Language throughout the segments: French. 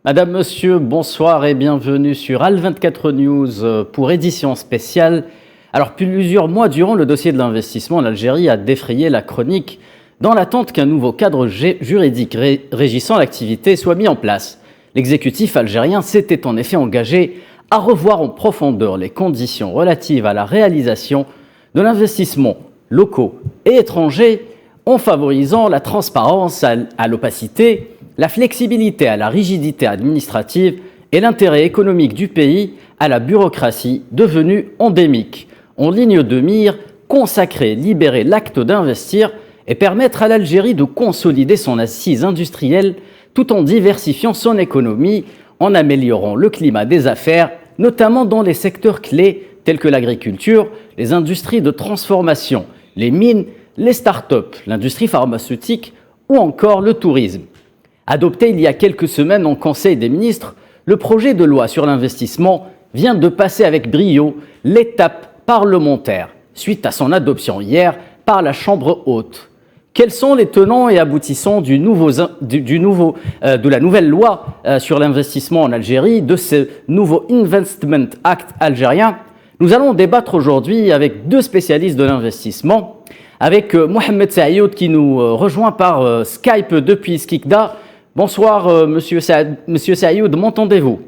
Madame, Monsieur, bonsoir et bienvenue sur Al24 News pour édition spéciale. Alors, plusieurs mois durant, le dossier de l'investissement en Algérie a défrayé la chronique dans l'attente qu'un nouveau cadre juridique régissant l'activité soit mis en place. L'exécutif algérien s'était en effet engagé à revoir en profondeur les conditions relatives à la réalisation de l'investissement locaux et étrangers en favorisant la transparence à l'opacité, la flexibilité à la rigidité administrative et l'intérêt économique du pays à la bureaucratie devenue endémique. En ligne de mire, consacrer, libérer l'acte d'investir et permettre à l'Algérie de consolider son assise industrielle tout en diversifiant son économie, en améliorant le climat des affaires, notamment dans les secteurs clés tels que l'agriculture, les industries de transformation, les mines, les start-up, l'industrie pharmaceutique ou encore le tourisme. Adopté il y a quelques semaines en Conseil des ministres, le projet de loi sur l'investissement vient de passer avec brio l'étape parlementaire, suite à son adoption hier par la Chambre haute. Quels sont les tenants et aboutissants de la nouvelle loi sur l'investissement en Algérie, de ce nouveau Investment Act algérien? Nous allons débattre aujourd'hui avec deux spécialistes de l'investissement, avec Mohamed Saïoud qui nous rejoint par Skype depuis Skikda. Bonsoir Monsieur Saïoud, m'entendez-vous?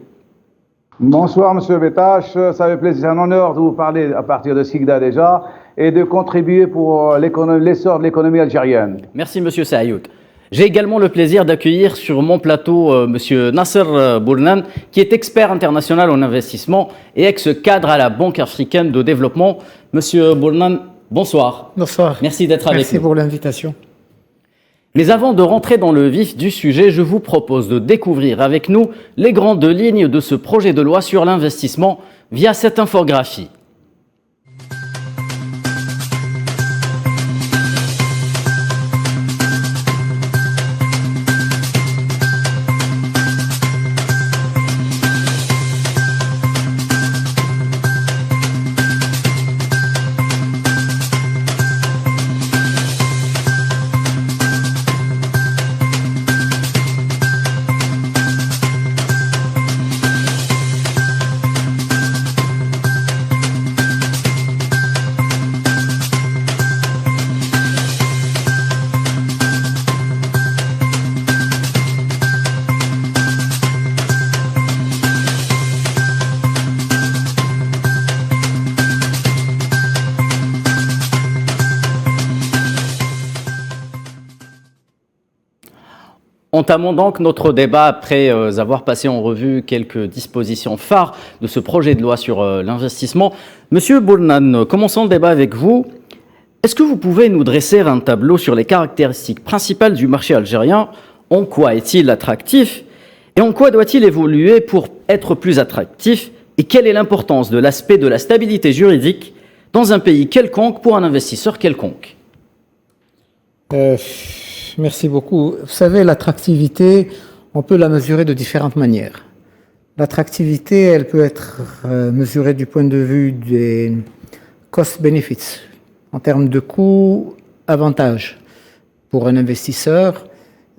Bonsoir Monsieur Betache, ça fait plaisir, c'est un honneur de vous parler à partir de Skikda déjà et de contribuer pour l'essor de l'économie algérienne. Merci Monsieur Saïoud. J'ai également le plaisir d'accueillir sur mon plateau Monsieur Nasser Bournan, qui est expert international en investissement et ex-cadre à la Banque africaine de développement. Monsieur Bournan, bonsoir. Bonsoir. Merci d'être avec nous. Merci pour l'invitation. Mais avant de rentrer dans le vif du sujet, je vous propose de découvrir avec nous les grandes lignes de ce projet de loi sur l'investissement via cette infographie. Entamons donc notre débat après avoir passé en revue quelques dispositions phares de ce projet de loi sur l'investissement. Monsieur Bournan, commençons le débat avec vous. Est-ce que vous pouvez nous dresser un tableau sur les caractéristiques principales du marché algérien? En quoi est-il attractif et en quoi doit-il évoluer pour être plus attractif? Et quelle est l'importance de l'aspect de la stabilité juridique dans un pays quelconque pour un investisseur quelconque? Merci beaucoup. Vous savez, l'attractivité, on peut la mesurer de différentes manières. L'attractivité, elle peut être mesurée du point de vue des cost-benefits, en termes de coûts-avantages pour un investisseur.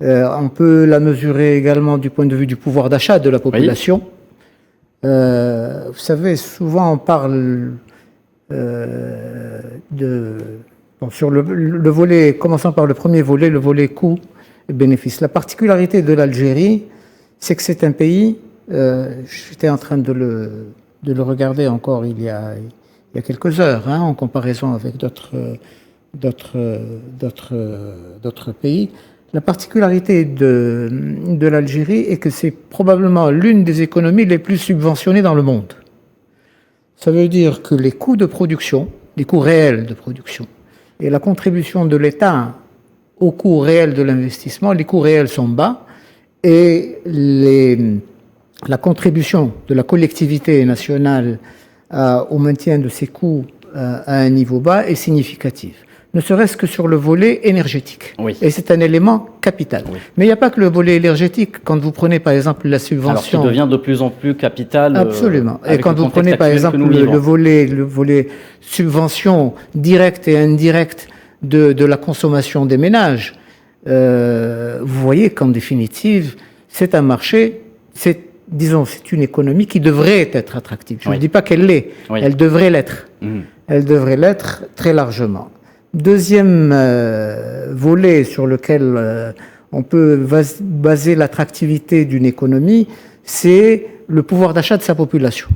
On peut la mesurer également du point de vue du pouvoir d'achat de la population. Oui. Vous savez, souvent on parle sur le volet, commençant par le premier volet, le volet coûts et bénéfices. La particularité de l'Algérie, c'est que c'est un pays, j'étais en train de le regarder encore il y a quelques heures, en comparaison avec d'autres pays. La particularité de l'Algérie est que c'est probablement l'une des économies les plus subventionnées dans le monde. Ça veut dire que les coûts de production, les coûts réels de production, et la contribution de l'État au coût réel de l'investissement, les coûts réels sont bas et la contribution de la collectivité nationale au maintien de ces coûts à un niveau bas est significative. Ne serait-ce que sur le volet énergétique. Oui. Et c'est un élément capital. Oui. Mais il n'y a pas que le volet énergétique. Quand vous prenez par exemple la subvention... Alors qui devient de plus en plus capital. Absolument. Et quand vous prenez par exemple le volet subvention directe et indirecte de la consommation des ménages, vous voyez qu'en définitive, c'est un marché disons, c'est une économie qui devrait être attractive. Je ne dis pas qu'elle l'est, elle devrait l'être. Elle devrait l'être très largement. Deuxième volet sur lequel on peut baser l'attractivité d'une économie, c'est le pouvoir d'achat de sa population.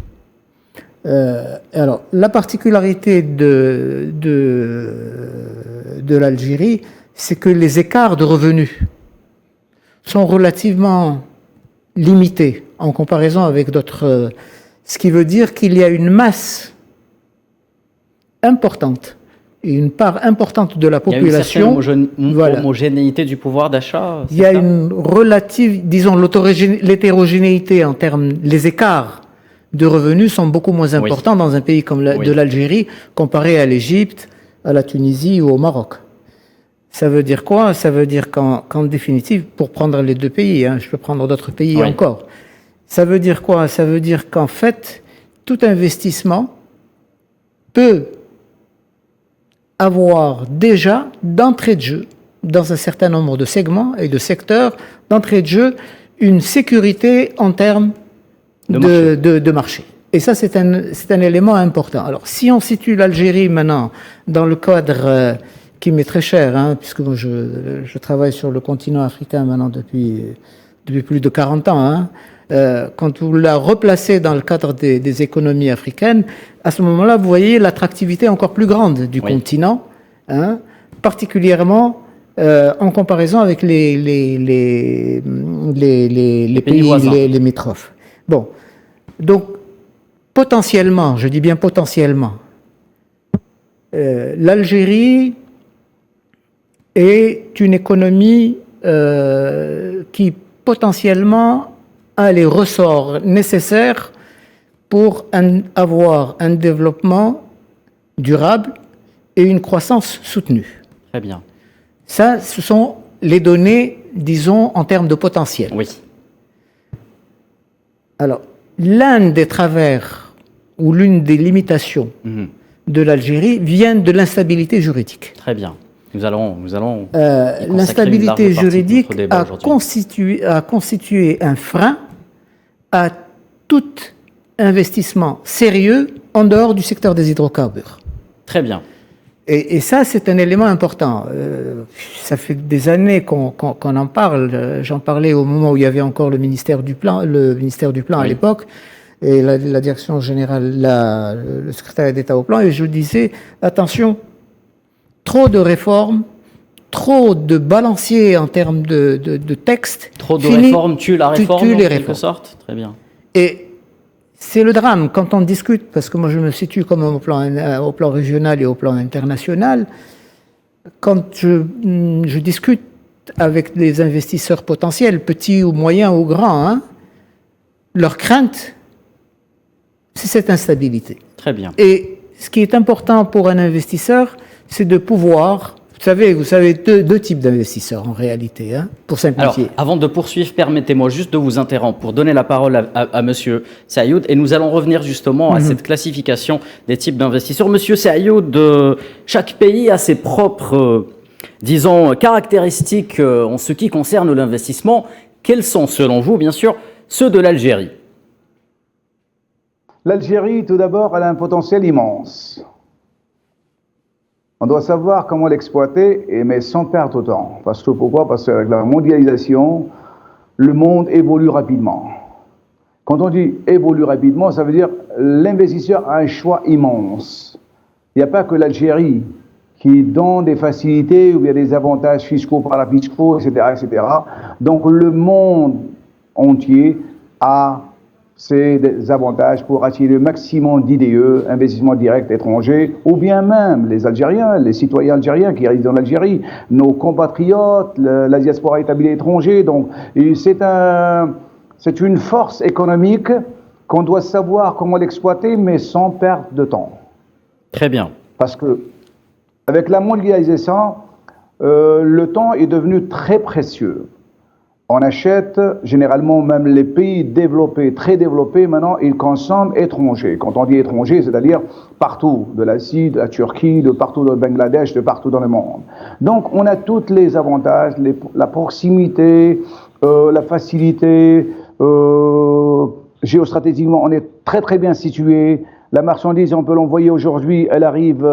Alors, la particularité de l'Algérie, c'est que les écarts de revenus sont relativement limités en comparaison avec d'autres, ce qui veut dire qu'il y a une masse importante et une part importante de la population. Il y a une certaine homogénéité du pouvoir d'achat. Il y a une relative, disons, l'hétérogénéité en termes, les écarts de revenus sont beaucoup moins importants dans un pays comme de l'Algérie comparé à l'Égypte, à la Tunisie ou au Maroc. Ça veut dire quoi? Ça veut dire qu'en définitive, pour prendre les deux pays, je peux prendre d'autres pays encore. Ça veut dire quoi? Ça veut dire qu'en fait, tout investissement peut avoir déjà d'entrée de jeu, dans un certain nombre de segments et de secteurs, d'entrée de jeu, une sécurité en termes de marché. Et ça, c'est un élément important. Alors, si on situe l'Algérie maintenant dans le cadre qui m'est très cher, puisque moi je travaille sur le continent africain maintenant depuis plus de 40 ans, quand vous la replacez dans le cadre des économies africaines, à ce moment-là, vous voyez l'attractivité encore plus grande du continent, particulièrement en comparaison avec les pays voisins, les limitrophes. Bon, donc potentiellement, je dis bien potentiellement, l'Algérie est une économie qui potentiellement a les ressorts nécessaires pour avoir un développement durable et une croissance soutenue. Très bien. Ça, ce sont les données, disons, en termes de potentiel. Oui. Alors, l'un des travers ou l'une des limitations de l'Algérie vient de l'instabilité juridique. Très bien. Nous allons l'instabilité juridique a constitué un frein à tout investissement sérieux en dehors du secteur des hydrocarbures. Très bien. Et ça, c'est un élément important. Ça fait des années qu'on en parle. J'en parlais au moment où il y avait encore le ministère du Plan à l'époque, et la direction générale, le secrétariat d'État au Plan, et je disais, attention, trop de réformes, trop de balanciers en termes de textes. Trop de réformes tuent la réforme, en quelque sorte. Très bien. Et c'est le drame quand on discute, parce que moi je me situe comme au plan régional et au plan international, quand je discute avec des investisseurs potentiels, petits ou moyens ou grands, leur crainte, c'est cette instabilité. Très bien. Et ce qui est important pour un investisseur, c'est de pouvoir... Vous savez deux types d'investisseurs en réalité, pour simplifier. Alors, avant de poursuivre, permettez-moi juste de vous interrompre pour donner la parole à Monsieur Saïoud, et nous allons revenir justement à cette classification des types d'investisseurs. Monsieur Saïoud, chaque pays a ses propres, disons, caractéristiques en ce qui concerne l'investissement. Quels sont, selon vous, bien sûr, ceux de l'Algérie? L'Algérie, tout d'abord, elle a un potentiel immense. On doit savoir comment l'exploiter, mais sans perdre de temps. Pourquoi? Parce qu'avec la mondialisation, le monde évolue rapidement. Quand on dit évolue rapidement, ça veut dire l'investisseur a un choix immense. Il n'y a pas que l'Algérie qui donne des facilités ou bien des avantages fiscaux, parafiscaux, etc., etc. Donc le monde entier a ces avantages pour attirer le maximum d'IDE, investissements directs étrangers, ou bien même les Algériens, les citoyens algériens qui résident en Algérie, nos compatriotes, la diaspora établie à l'étranger. Donc c'est une force économique qu'on doit savoir comment l'exploiter, mais sans perdre de temps. Très bien. Parce que avec la mondialisation, le temps est devenu très précieux. On achète, généralement même les pays développés, très développés, maintenant ils consomment étrangers. Quand on dit étranger, c'est-à-dire partout, de l'Asie, de la Turquie, de partout dans le Bangladesh, de partout dans le monde. Donc on a tous les avantages, la proximité, la facilité, géostratégiquement, on est très très bien situé. La marchandise, on peut l'envoyer aujourd'hui, elle arrive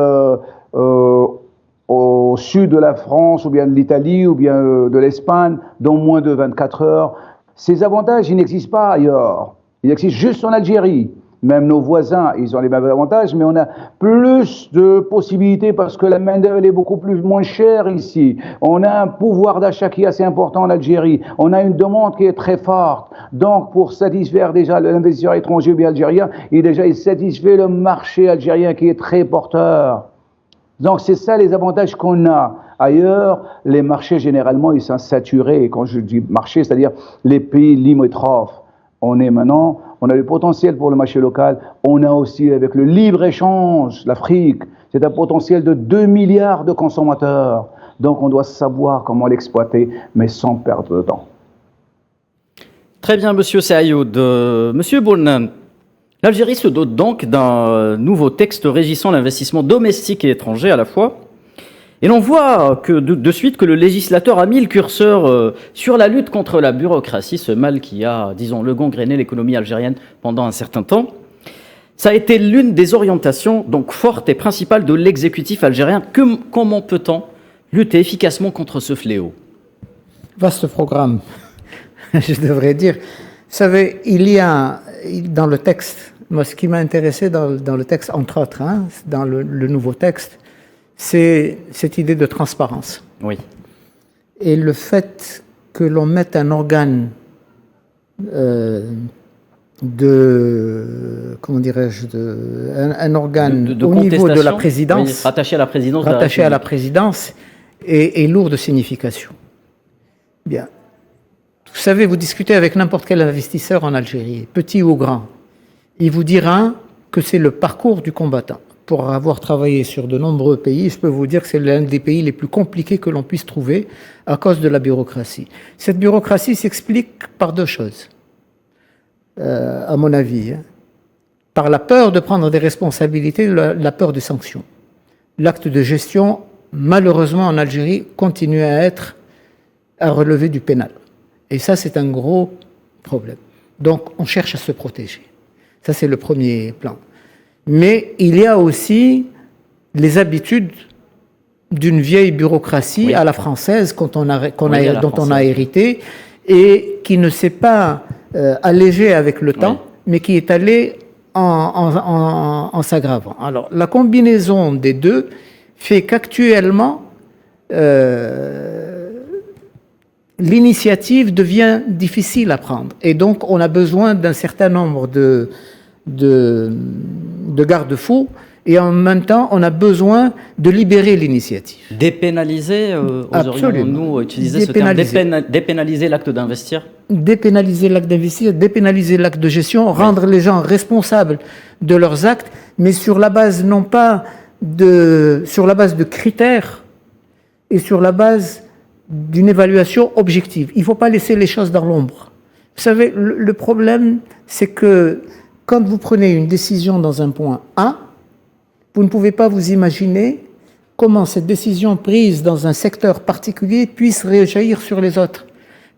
au sud de la France, ou bien de l'Italie, ou bien de l'Espagne, dans moins de 24 heures. Ces avantages, ils n'existent pas ailleurs. Ils existent juste en Algérie. Même nos voisins, ils ont les mêmes avantages, mais on a plus de possibilités parce que la main-d'œuvre est beaucoup moins chère ici. On a un pouvoir d'achat qui est assez important en Algérie. On a une demande qui est très forte. Donc, pour satisfaire déjà l'investisseur étranger ou bien algérien, il satisfait le marché algérien qui est très porteur. Donc, c'est ça les avantages qu'on a. Ailleurs, les marchés, généralement, ils sont saturés. Et quand je dis marché, c'est-à-dire les pays limitrophes. On a le potentiel pour le marché local. On a aussi, avec le libre-échange, l'Afrique, c'est un potentiel de 2 milliards de consommateurs. Donc, on doit savoir comment l'exploiter, mais sans perdre de temps. Très bien, Monsieur Sayoud. Monsieur Boulnan, l'Algérie se dote donc d'un nouveau texte régissant l'investissement domestique et étranger à la fois. Et l'on voit que de suite que le législateur a mis le curseur sur la lutte contre la bureaucratie, ce mal qui a, disons-le, gangréné l'économie algérienne pendant un certain temps. Ça a été l'une des orientations donc fortes et principales de l'exécutif algérien. Comment peut-on lutter efficacement contre ce fléau? Vaste programme, je devrais dire. Vous savez, il y a dans le texte, moi ce qui m'a intéressé dans le texte, entre autres, dans le nouveau texte, c'est cette idée de transparence. Oui. Et le fait que l'on mette un organe un organe de au niveau de la présidence, oui, rattaché à la présidence, est lourd de signification. Bien. Vous savez, vous discutez avec n'importe quel investisseur en Algérie, petit ou grand, il vous dira que c'est le parcours du combattant. Pour avoir travaillé sur de nombreux pays, je peux vous dire que c'est l'un des pays les plus compliqués que l'on puisse trouver à cause de la bureaucratie. Cette bureaucratie s'explique par deux choses, à mon avis. Par la peur de prendre des responsabilités, la peur des sanctions. L'acte de gestion, malheureusement en Algérie, continue à relever du pénal. Et ça, c'est un gros problème. Donc, on cherche à se protéger. Ça, c'est le premier plan. Mais il y a aussi les habitudes d'une vieille bureaucratie à la française dont on a hérité et qui ne s'est pas allégée avec le temps, mais qui est allée en s'aggravant. Alors, la combinaison des deux fait qu'actuellement, l'initiative devient difficile à prendre. Et donc, on a besoin d'un certain nombre de garde-fous, et en même temps, on a besoin de libérer l'initiative. Dépénaliser, oserions-nous utiliser ce terme, dépénaliser l'acte d'investir? Dépénaliser l'acte d'investir, dépénaliser l'acte de gestion, rendre les gens responsables de leurs actes, mais sur la base non pas sur la base de critères et sur la base d'une évaluation objective. Il ne faut pas laisser les choses dans l'ombre. Vous savez, le problème, c'est que quand vous prenez une décision dans un point A, vous ne pouvez pas vous imaginer comment cette décision prise dans un secteur particulier puisse réjaillir sur les autres,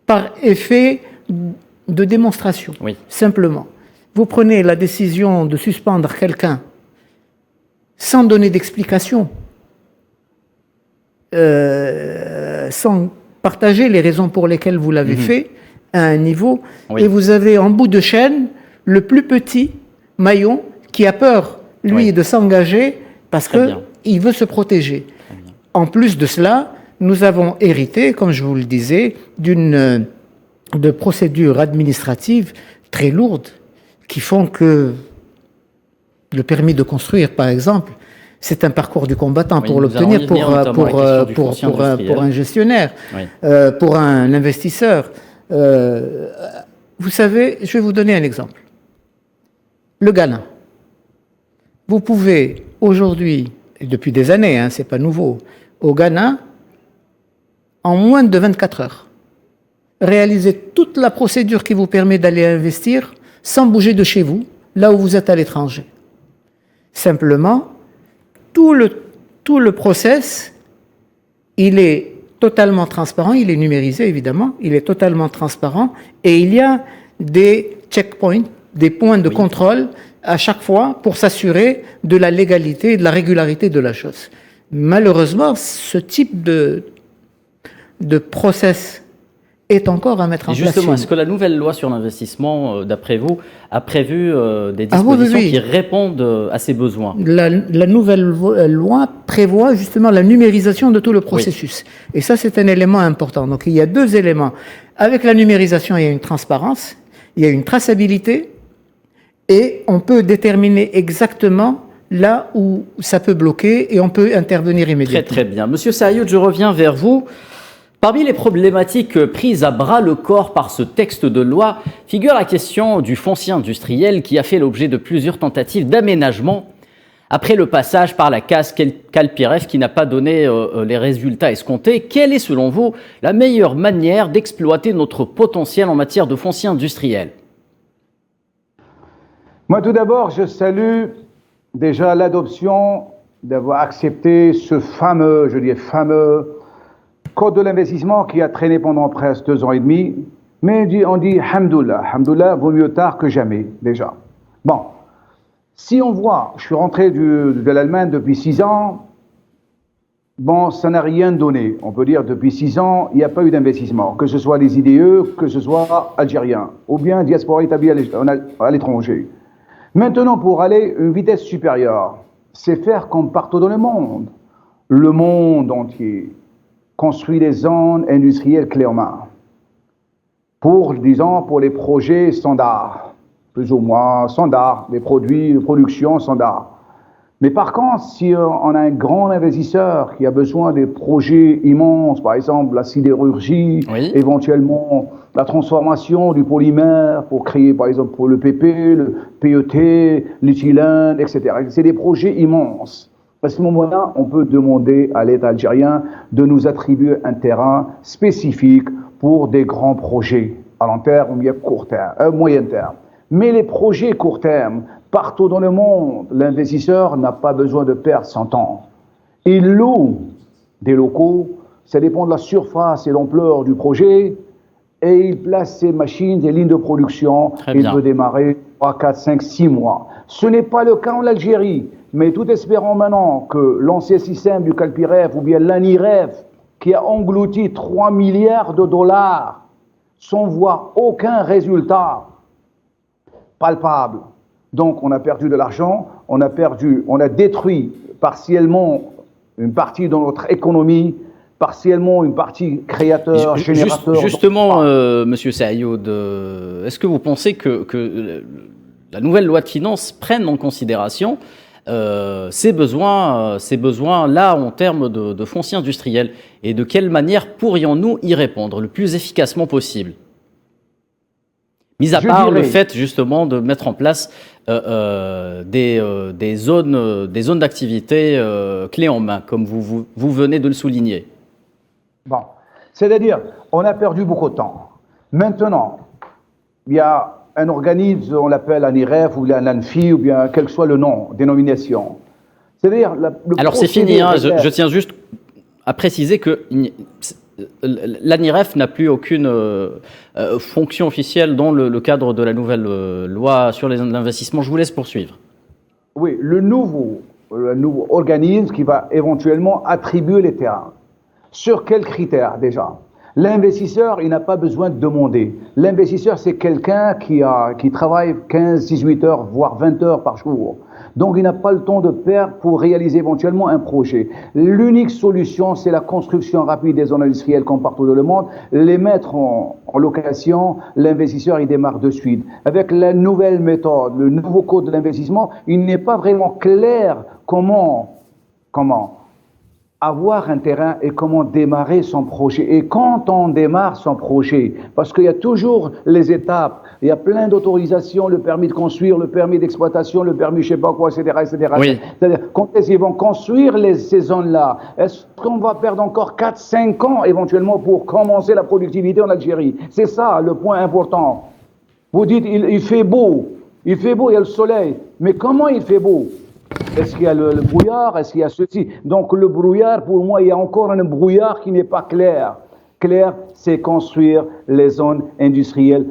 par effet de démonstration, simplement. Vous prenez la décision de suspendre quelqu'un sans donner d'explication, sans partager les raisons pour lesquelles vous l'avez fait à un niveau, et vous avez en bout de chaîne le plus petit maillon qui a peur, lui, de s'engager parce qu'il veut se protéger. En plus de cela, nous avons hérité, comme je vous le disais, de procédures administratives très lourdes qui font que le permis de construire, par exemple, c'est un parcours du combattant pour l'obtenir pour un gestionnaire, pour un investisseur. Vous savez, je vais vous donner un exemple. Le Ghana. Vous pouvez aujourd'hui, et depuis des années, c'est pas nouveau, au Ghana, en moins de 24 heures, réaliser toute la procédure qui vous permet d'aller investir sans bouger de chez vous, là où vous êtes à l'étranger. Simplement, tout le process, il est totalement transparent, il est numérisé évidemment, il est totalement transparent et il y a des checkpoints, des points de contrôle à chaque fois pour s'assurer de la légalité et de la régularité de la chose. Malheureusement, ce type de process est encore à mettre en place. Justement, est-ce que la nouvelle loi sur l'investissement, d'après vous, a prévu des dispositions qui répondent à ces besoins? La nouvelle loi prévoit justement la numérisation de tout le processus. Et ça, c'est un élément important. Donc, il y a deux éléments. Avec la numérisation, il y a une transparence, il y a une traçabilité, et on peut déterminer exactement là où ça peut bloquer et on peut intervenir immédiatement. Très, très bien. Monsieur Sayoud, je reviens vers vous. Parmi les problématiques prises à bras le corps par ce texte de loi figure la question du foncier industriel qui a fait l'objet de plusieurs tentatives d'aménagement après le passage par la case CalPIREF qui n'a pas donné les résultats escomptés. Quelle est selon vous la meilleure manière d'exploiter notre potentiel en matière de foncier industriel? Moi tout d'abord, je salue déjà l'adoption d'avoir accepté ce fameux Code de l'investissement qui a traîné pendant presque 2 ans et demi, mais on dit Hamdoullah. Hamdoullah vaut mieux tard que jamais, déjà. Bon, si on voit, je suis rentré de l'Allemagne depuis 6 ans, bon, ça n'a rien donné. On peut dire depuis 6 ans, il n'y a pas eu d'investissement, que ce soit les IDE, que ce soit algériens, ou bien diaspora établie à l'étranger. Maintenant, pour aller à une vitesse supérieure, c'est faire comme partout dans le monde entier. Construit des zones industrielles clés en main. Pour les projets standards, plus ou moins standards, les produits de production standards. Mais par contre, si on a un grand investisseur qui a besoin des projets immenses, par exemple la sidérurgie, éventuellement la transformation du polymère pour créer, par exemple, pour le PP, le PET, l'éthylène, etc. C'est des projets immenses. À ce moment-là, on peut demander à l'État algérien de nous attribuer un terrain spécifique pour des grands projets à long terme ou bien court terme, moyen terme. Mais les projets court terme, partout dans le monde, l'investisseur n'a pas besoin de perdre son temps. Il loue des locaux, ça dépend de la surface et l'ampleur du projet, et il place ses machines, des lignes de production, il peut démarrer 3, 4, 5, 6 mois. Ce n'est pas le cas en Algérie. Mais tout espérons maintenant que l'ancien système du CalPIREF ou bien l'ANIREF, qui a englouti 3 milliards de dollars sans voir aucun résultat palpable. Donc on a perdu de l'argent, on a détruit partiellement une partie de notre économie, partiellement une partie créateur, générateur. Justement, Monsieur Sayoud, est-ce que vous pensez que la nouvelle loi de finances prenne en considération ces besoins-là en termes de foncier industriel, et de quelle manière pourrions-nous y répondre le plus efficacement possible, mis à part le fait justement de mettre en place des zones d'activité clés en main, comme vous venez de le souligner? Bon, c'est-à-dire, on a perdu beaucoup de temps. Maintenant, il y a un organisme, on l'appelle ANIREF ou l'ANFI, ou bien quel que soit le nom, dénomination. C'est-à-dire... Alors c'est fini, hein, je tiens juste à préciser que l'ANIREF n'a plus aucune fonction officielle dans le cadre de la nouvelle loi sur l'investissement. Je vous laisse poursuivre. Oui, le nouveau organisme qui va éventuellement attribuer les terrains. Sur quels critères déjà? L'investisseur, il n'a pas besoin de demander. L'investisseur, c'est quelqu'un qui travaille 15, 18 heures, voire 20 heures par jour. Donc, il n'a pas le temps de perdre pour réaliser éventuellement un projet. L'unique solution, c'est la construction rapide des zones industrielles comme partout dans le monde. Les mettre en location, l'investisseur, il démarre de suite. Avec la nouvelle méthode, le nouveau code de l'investissement, il n'est pas vraiment clair comment avoir un terrain et comment démarrer son projet. Et quand on démarre son projet, parce qu'il y a toujours les étapes, il y a plein d'autorisations, le permis de construire, le permis d'exploitation, le permis je sais pas quoi, etc. etc. Oui. C'est-à-dire, quand est-ce qu'ils vont construire ces zones-là? Est-ce qu'on va perdre encore 4-5 ans éventuellement pour commencer la productivité en Algérie? C'est ça le point important. Vous dites, il fait beau, il y a le soleil, mais comment il fait beau? Est-ce qu'il y a le brouillard? Est-ce qu'il y a ceci? Donc le brouillard, pour moi, il y a encore un brouillard qui n'est pas clair. Clair, c'est construire les zones industrielles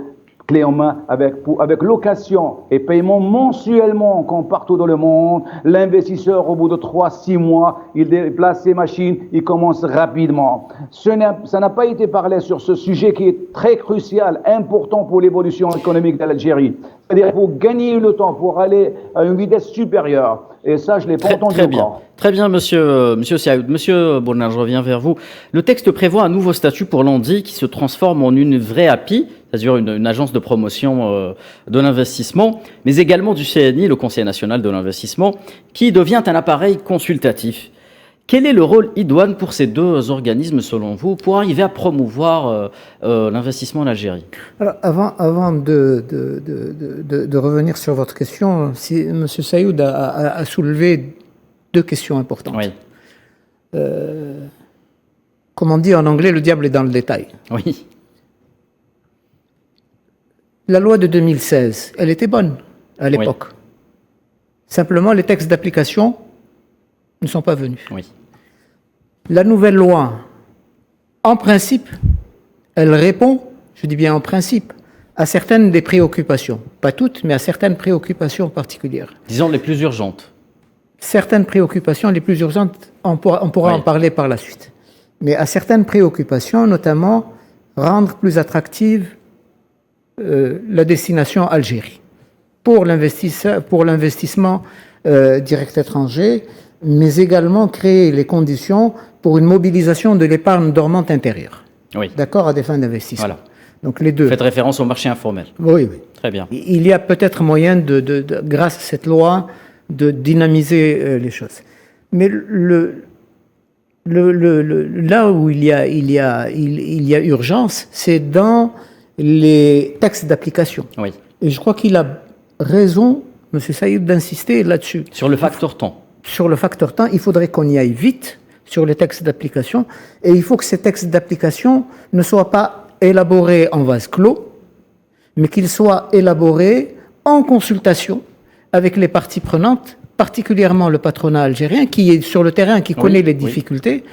clé en main avec location et paiement mensuellement comme partout dans le monde. L'investisseur, au bout de 3-6 mois, il déplace ses machines, il commence rapidement. Ça n'a pas été parlé sur ce sujet qui est très crucial, important pour l'évolution économique de l'Algérie. C'est-à-dire pour gagner le temps, pour aller à une vitesse supérieure. Et ça, je ne l'ai pas entendu encore. Très bien, monsieur Siaoud. Monsieur Bournin, je reviens vers vous. Le texte prévoit un nouveau statut pour l'ANDI qui se transforme en une vraie API, c'est-à-dire une agence de promotion de l'investissement, mais également du CNI, le Conseil national de l'investissement, qui devient un appareil consultatif. Quel est le rôle idoine pour ces deux organismes, selon vous, pour arriver à promouvoir l'investissement en Algérie? Alors, avant de revenir sur votre question, M. Sayoud a soulevé deux questions importantes. Oui. Comme on dit en anglais, le diable est dans le détail. Oui. La loi de 2016, elle était bonne à l'époque. Oui. Simplement, les textes d'application ne sont pas venus. Oui. La nouvelle loi, en principe, elle répond, je dis bien en principe, à certaines des préoccupations. Pas toutes, mais à certaines préoccupations particulières. Disons les plus urgentes. Certaines préoccupations les plus urgentes, on pourra en parler par la suite. Mais à certaines préoccupations, notamment, rendre plus attractive la destination Algérie. Pour l'investissement direct étranger, mais également créer les conditions pour une mobilisation de l'épargne dormante intérieure. Oui. D'accord, à des fins d'investissement. Voilà. Donc les deux. Faites référence au marché informel. Oui, oui. Très bien. Il y a peut-être moyen, grâce à cette loi, de dynamiser les choses. Mais là où il y a urgence, c'est dans les textes d'application. Oui. Et je crois qu'il a raison, M. Saïd, d'insister là-dessus. Sur le facteur temps. Sur le facteur temps, il faudrait qu'on y aille vite sur les textes d'application. Et il faut que ces textes d'application ne soient pas élaborés en vase clos, mais qu'ils soient élaborés en consultation avec les parties prenantes, particulièrement le patronat algérien qui est sur le terrain, qui connaît les difficultés.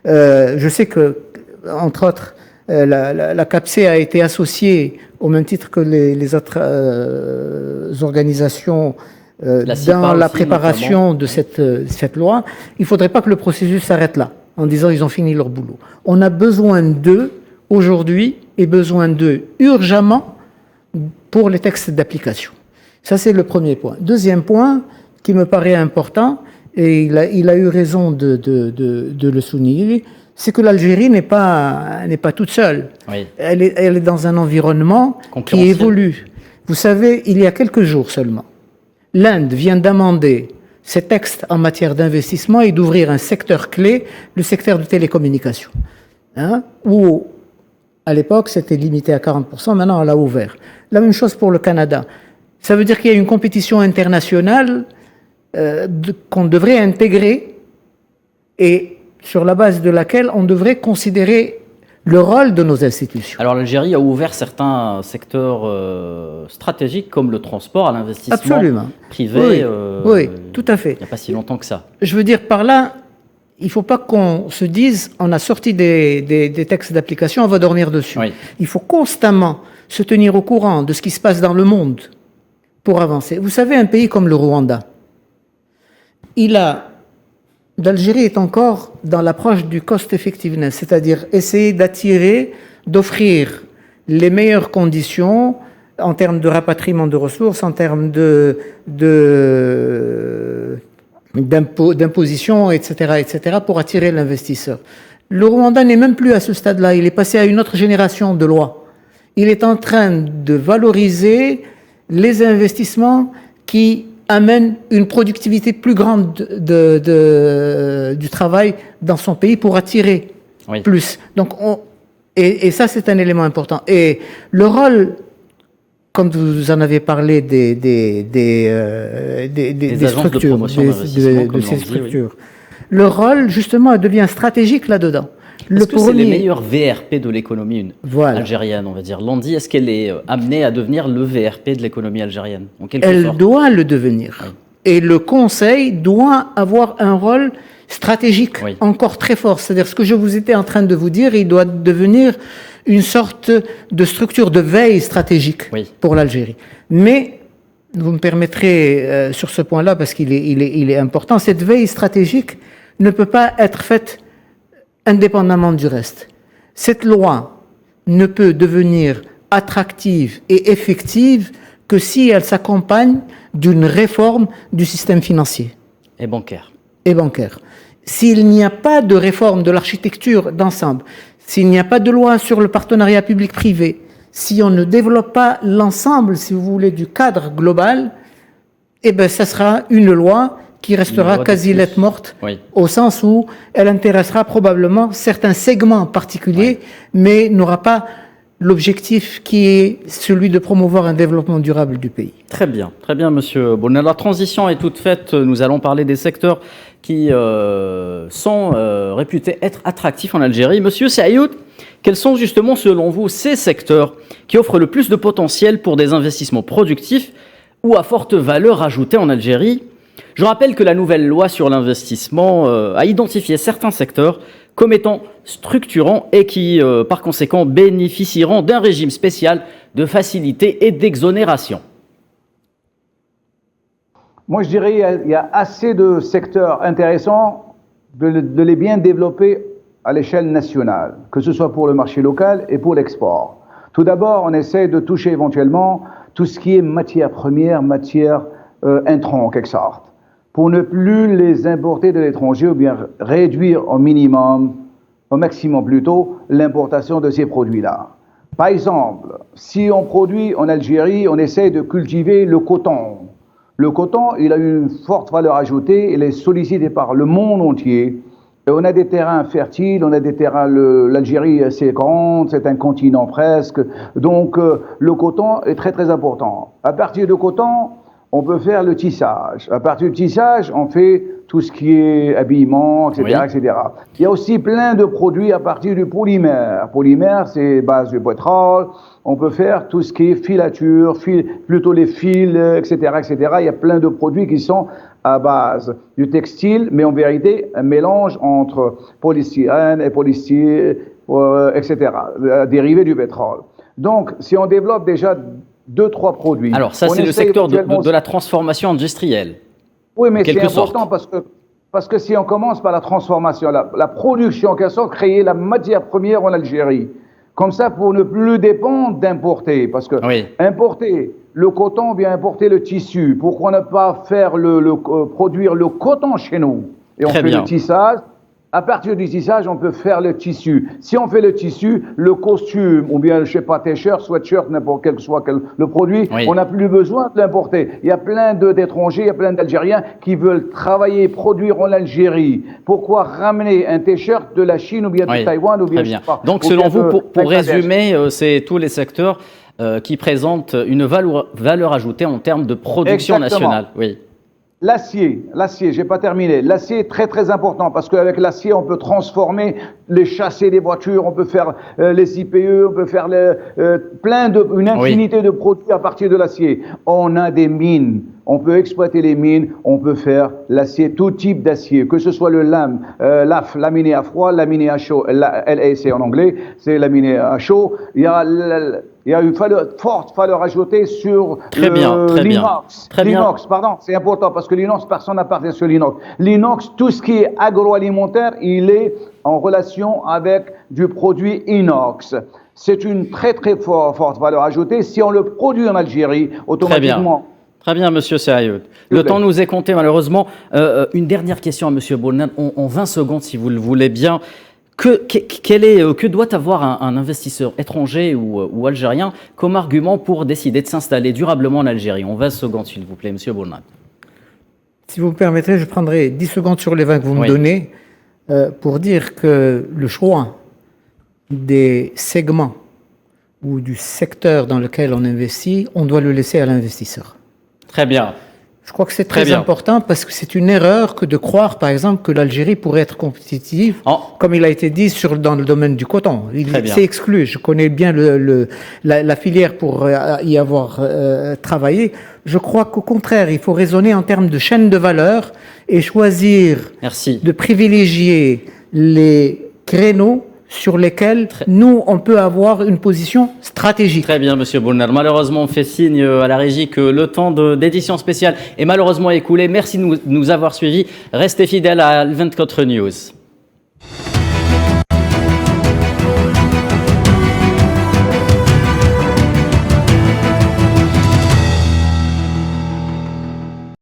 Je sais que, entre autres, la CAPC a été associée au même titre que les autres organisations dans la préparation de cette loi. Il ne faudrait pas que le processus s'arrête là, en disant ils ont fini leur boulot. On a besoin d'eux aujourd'hui et besoin d'eux urgemment pour les textes d'application. Ça, c'est le premier point. Deuxième point qui me paraît important, et il a eu raison de le souligner, c'est que l'Algérie n'est pas toute seule. Oui. Elle est dans un environnement qui évolue. Vous savez, il y a quelques jours seulement, l'Inde vient d'amender ses textes en matière d'investissement et d'ouvrir un secteur clé, le secteur de télécommunications. Où, à l'époque, c'était limité à 40%, maintenant on l'a ouvert. La même chose pour le Canada. Ça veut dire qu'il y a une compétition internationale qu'on devrait intégrer et sur la base de laquelle on devrait considérer le rôle de nos institutions. Alors l'Algérie a ouvert certains secteurs stratégiques comme le transport à l'investissement privé. Oui, tout à fait. Il n'y a pas si longtemps que ça. Je veux dire par là, il ne faut pas qu'on se dise on a sorti des textes d'application, on va dormir dessus. Oui. Il faut constamment se tenir au courant de ce qui se passe dans le monde pour avancer. Vous savez, un pays comme le Rwanda, l'Algérie est encore dans l'approche du cost effectiveness, c'est-à-dire essayer d'attirer, d'offrir les meilleures conditions en termes de rapatriement de ressources, en termes d'imposition, etc., pour attirer l'investisseur. Le Rwanda n'est même plus à ce stade-là, il est passé à une autre génération de lois. Il est en train de valoriser les investissements qui amène une productivité plus grande du travail dans son pays pour attirer plus. Donc, et ça, c'est un élément important. Et le rôle, comme vous en avez parlé, des structures, de ces structures, le rôle, justement, devient stratégique là-dedans. Est-ce que c'est les meilleurs VRP de l'économie algérienne, on va dire? L'ANDI, est-ce qu'elle est amenée à devenir le VRP de l'économie algérienne, en quelque sorte? Elle doit le devenir. Oui. Et le Conseil doit avoir un rôle stratégique encore très fort. C'est-à-dire, ce que je vous étais en train de vous dire, il doit devenir une sorte de structure de veille stratégique pour l'Algérie. Mais, vous me permettrez sur ce point-là, parce qu'il est important, cette veille stratégique ne peut pas être faite indépendamment du reste. Cette loi ne peut devenir attractive et effective que si elle s'accompagne d'une réforme du système financier. Et bancaire. Et bancaire. S'il n'y a pas de réforme de l'architecture d'ensemble, s'il n'y a pas de loi sur le partenariat public-privé, si on ne développe pas l'ensemble, si vous voulez, du cadre global, eh ben, ça sera une loi qui restera quasi lettre morte, au sens où elle intéressera probablement certains segments particuliers, mais n'aura pas l'objectif qui est celui de promouvoir un développement durable du pays. Très bien, Monsieur Boulnad. La transition est toute faite. Nous allons parler des secteurs qui sont réputés être attractifs en Algérie. Monsieur Saïd, quels sont justement, selon vous, ces secteurs qui offrent le plus de potentiel pour des investissements productifs ou à forte valeur ajoutée en Algérie? Je rappelle que la nouvelle loi sur l'investissement a identifié certains secteurs comme étant structurants et qui, par conséquent, bénéficieront d'un régime spécial de facilité et d'exonération. Moi, je dirais qu'il y a assez de secteurs intéressants de les bien développer à l'échelle nationale, que ce soit pour le marché local et pour l'export. Tout d'abord, on essaie de toucher éventuellement tout ce qui est matière première, matière intrant en quelque sorte, pour ne plus les importer de l'étranger ou bien réduire au minimum, au maximum plutôt, l'importation de ces produits-là. Par exemple, si on produit en Algérie, on essaie de cultiver le coton. Le coton, il a une forte valeur ajoutée, il est sollicité par le monde entier. Et on a des terrains fertiles, on a des terrains, l'Algérie c'est grande, c'est un continent presque, donc le coton est très très important. À partir de coton, on peut faire le tissage. À partir du tissage, on fait tout ce qui est habillement, etc., etc. Il y a aussi plein de produits à partir du polymère. Polymère, c'est base du pétrole. On peut faire tout ce qui est filature, plutôt les fils, etc., etc. Il y a plein de produits qui sont à base du textile, mais en vérité, un mélange entre polystyrène et polystyrène, etc., dérivés du pétrole. Donc, si on développe déjà 2-3 produits... Alors, ça, c'est le secteur de la transformation industrielle. Oui, mais c'est important parce que si on commence par la transformation, la production, en quelque sorte, créer la matière première en Algérie, comme ça, pour ne plus dépendre d'importer, parce que importer le coton, bien importer le tissu, pourquoi ne pas faire produire le coton chez nous? Et on fait le tissage. À partir du tissage, on peut faire le tissu. Si on fait le tissu, le costume, ou bien, je sais pas, t-shirt, sweatshirt, n'importe quel que soit le produit, on n'a plus besoin de l'importer. Il y a plein d'étrangers, il y a plein d'Algériens qui veulent travailler, produire en Algérie. Pourquoi ramener un t-shirt de la Chine ou bien de Taïwan ou bien, je sais pas. Donc, selon vous, pour résumer, c'est tous les secteurs qui présentent une valeur ajoutée en termes de production nationale. Oui. L'acier, j'ai pas terminé. L'acier est très très important parce qu'avec l'acier, on peut transformer les châssis des voitures, on peut faire les IPE, on peut faire une infinité de produits à partir de l'acier. On a des mines, on peut exploiter les mines, on peut faire l'acier, tout type d'acier, que ce soit le LAF, laminé à froid, laminé à chaud, LAC en anglais, c'est laminé à chaud. Il y a une forte valeur ajoutée sur l'inox. L'inox, pardon, c'est important parce que l'inox, personne n'a parlé sur l'inox. L'inox, tout ce qui est agroalimentaire, il est en relation avec du produit inox. C'est une très très forte valeur ajoutée. Si on le produit en Algérie, automatiquement... Très bien, Monsieur Saïd. Le temps nous est compté, malheureusement. Une dernière question à Monsieur Boulnad, en 20 secondes, si vous le voulez bien. Que doit avoir un investisseur étranger ou algérien comme argument pour décider de s'installer durablement en Algérie? En 20 secondes, s'il vous plaît, Monsieur Boulnad. Si vous me permettrez, je prendrai 10 secondes sur les 20 que vous me donnez pour dire que le choix des segments ou du secteur dans lequel on investit, on doit le laisser à l'investisseur. Très bien. Je crois que c'est Très très bien. important parce que c'est une erreur que de croire, par exemple, que l'Algérie pourrait être compétitive, comme il a été dit dans le domaine du coton. C'est exclu. Je connais bien la filière pour y avoir travaillé. Je crois qu'au contraire, il faut raisonner en termes de chaîne de valeur et choisir de privilégier les créneaux sur lesquels nous, on peut avoir une position stratégique. Très bien, Monsieur Boulnar. Malheureusement, on fait signe à la régie que le temps d'édition spéciale est malheureusement écoulé. Merci de nous avoir suivis. Restez fidèles à Al24 News.